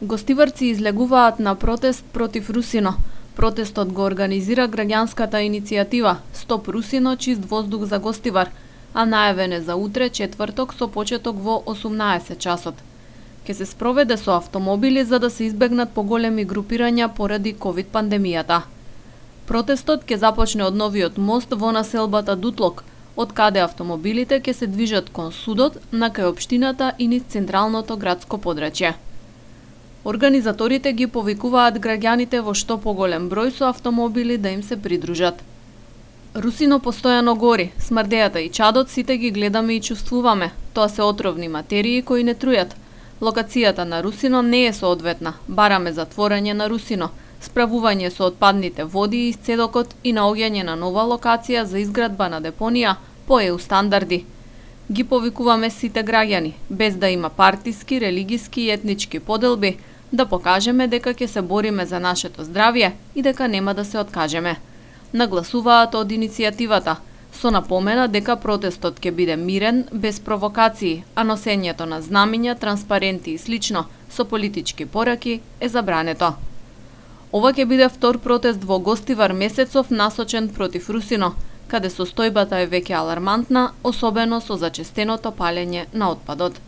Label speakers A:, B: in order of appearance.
A: Гостиварци излегуваат на протест против Русино. Протестот го организира граѓанската иницијатива Стоп Русино, чист воздух за Гостивар, а најавен е за утре, четврток, со почеток во 18 часот. Ке се спроведе со автомобили за да се избегнат поголеми групирања поради ковид пандемијата. Протестот ќе започне од новиот мост во населбата Дутлок, од каде автомобилите ќе се движат кон судот, на кај општината и низ централното градско подрачје. Организаторите ги повикуваат граѓаните во што поголем број со автомобили да им се придружат. Русино постојано гори, смрдејата и чадот сите ги гледаме и чувствуваме. Тоа се отровни материи кои не трујат. Локацијата на Русино не е соодветна. Бараме затворање на Русино, справување со отпадните води из Цедокот и наоѓање на нова локација за изградба на депонија по ЕУ стандарди. Ги повикуваме сите граѓани, без да има партиски, религиски и етнички поделби, да покажеме дека ќе се бориме за нашето здравје и дека нема да се откажеме. Нагласуваат од иницијативата, со напомена дека протестот ќе биде мирен, без провокации, а носењето на знамиња, транспаренти и слично со политички пораки е забрането. Ова ќе биде втор протест во Гостивар месецов насочен против Русино, каде состојбата е веќе алармантна, особено со зачестеното палење на отпадот.